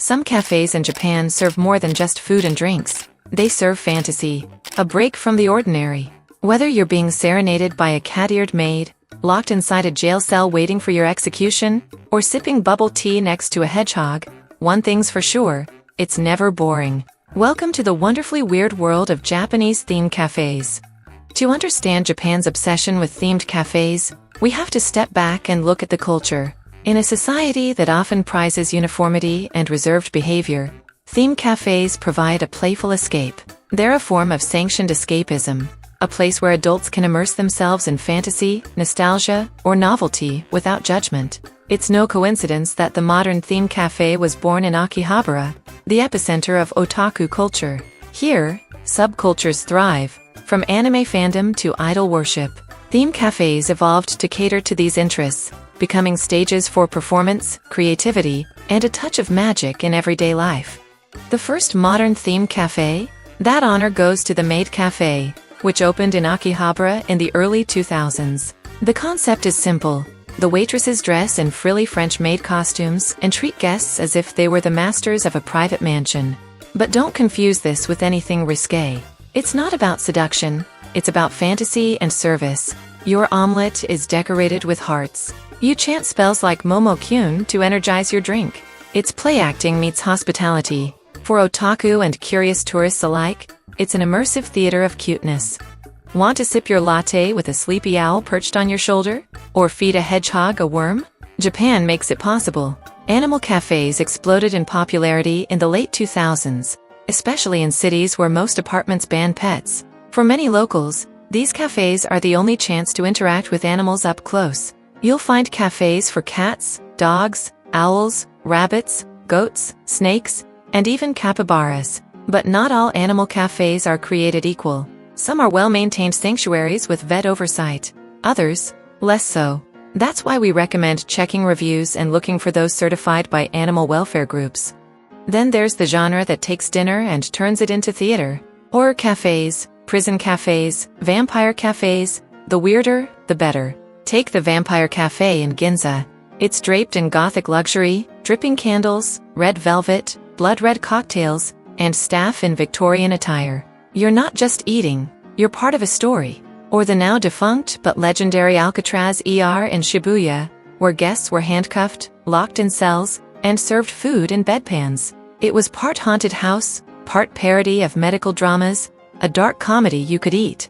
Some cafes in Japan serve more than just food and drinks. They serve fantasy, a break from the ordinary. Whether you're being serenaded by a cat-eared maid, locked inside a jail cell waiting for your execution, or sipping bubble tea next to a hedgehog, one thing's for sure, it's never boring. Welcome to the wonderfully weird world of Japanese-themed cafes. To understand Japan's obsession with themed cafes, we have to step back and look at the culture. In a society that often prizes uniformity and reserved behavior, themed cafes provide a playful escape. They're a form of sanctioned escapism, a place where adults can immerse themselves in fantasy, nostalgia, or novelty without judgment. It's no coincidence that the modern themed cafe was born in Akihabara, the epicenter of otaku culture. Here, subcultures thrive, from anime fandom to idol worship. Theme cafes evolved to cater to these interests, becoming stages for performance, creativity, and a touch of magic in everyday life. The first modern themed cafe? That honor goes to the Maid Cafe, which opened in Akihabara in the early 2000s. The concept is simple. The waitresses dress in frilly French maid costumes and treat guests as if they were the masters of a private mansion. But don't confuse this with anything risque. It's not about seduction, it's about fantasy and service. Your omelette is decorated with hearts. You chant spells like Momo-kyun to energize your drink. It's play acting meets hospitality. For otaku and curious tourists alike, it's an immersive theater of cuteness. Want to sip your latte with a sleepy owl perched on your shoulder? Or feed a hedgehog a worm? Japan makes it possible. Animal cafes exploded in popularity in the late 2000s, especially in cities where most apartments ban pets. For many locals, these cafes are the only chance to interact with animals up close. You'll find cafes for cats, dogs, owls, rabbits, goats, snakes, and even capybaras. But not all animal cafes are created equal. Some are well-maintained sanctuaries with vet oversight. Others, less so. That's why we recommend checking reviews and looking for those certified by animal welfare groups. Then there's the genre that takes dinner and turns it into theater. Horror cafes, prison cafes, vampire cafes. The weirder, the better. Take the Vampire Cafe in Ginza. It's draped in gothic luxury, dripping candles, red velvet, blood-red cocktails, and staff in Victorian attire. You're not just eating, you're part of a story. Or the now defunct but legendary Alcatraz ER in Shibuya, where guests were handcuffed, locked in cells, and served food in bedpans. It was part haunted house, part parody of medical dramas, a dark comedy you could eat.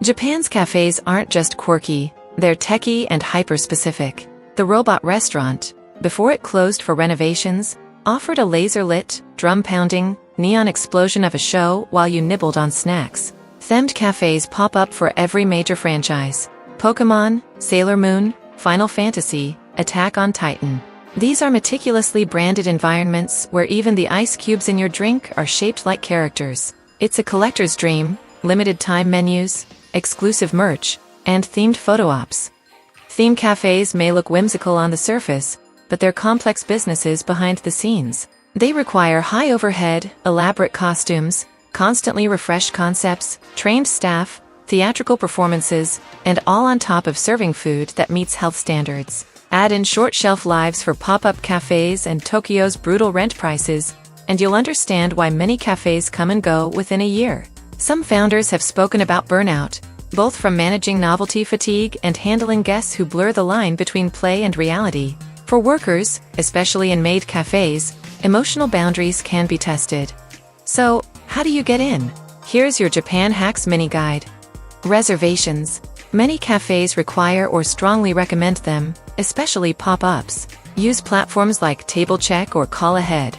Japan's cafes aren't just quirky, they're techy and hyper-specific. The Robot Restaurant, before it closed for renovations, offered a laser-lit, drum-pounding, neon explosion of a show while you nibbled on snacks. Themed cafes pop up for every major franchise. Pokémon, Sailor Moon, Final Fantasy, Attack on Titan. These are meticulously branded environments where even the ice cubes in your drink are shaped like characters. It's a collector's dream, limited-time menus, exclusive merch, and themed photo ops. Theme cafes may look whimsical on the surface, but they're complex businesses behind the scenes. They require high overhead, elaborate costumes, constantly refreshed concepts, trained staff, theatrical performances, and all on top of serving food that meets health standards. Add in short shelf lives for pop-up cafes and Tokyo's brutal rent prices, and you'll understand why many cafes come and go within a year. Some founders have spoken about burnout, both from managing novelty fatigue and handling guests who blur the line between play and reality. For workers, especially in maid cafes, emotional boundaries can be tested. So, how do you get in? Here's your Japan Hacks mini guide. Reservations. Many cafes require or strongly recommend them, especially pop-ups. Use platforms like Table Check or Call Ahead.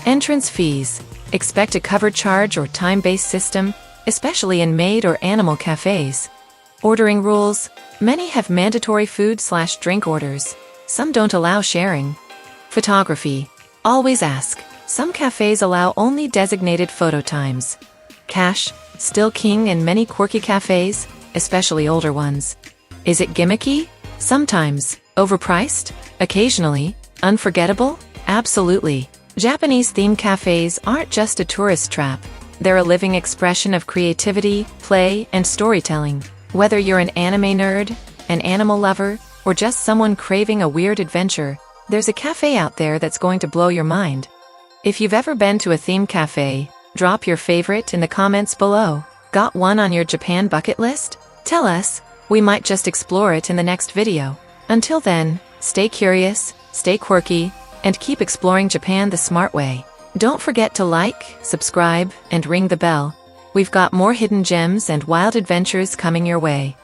Entrance fees. Expect a cover charge or time-based system, especially in maid or animal cafes. Ordering rules. Many have mandatory food/drink orders. Some don't allow sharing. Photography. Always ask. Some cafes allow only designated photo times. Cash, still king in many quirky cafes, especially older ones. Is it gimmicky? Sometimes. Overpriced? Occasionally. Unforgettable? Absolutely. Japanese-themed cafes aren't just a tourist trap. They're a living expression of creativity, play, and storytelling. Whether you're an anime nerd, an animal lover, or just someone craving a weird adventure, there's a cafe out there that's going to blow your mind. If you've ever been to a themed cafe, drop your favorite in the comments below. Got one on your Japan bucket list? Tell us, we might just explore it in the next video. Until then, stay curious, stay quirky, and keep exploring Japan the smart way. Don't forget to like, subscribe, and ring the bell. We've got more hidden gems and wild adventures coming your way.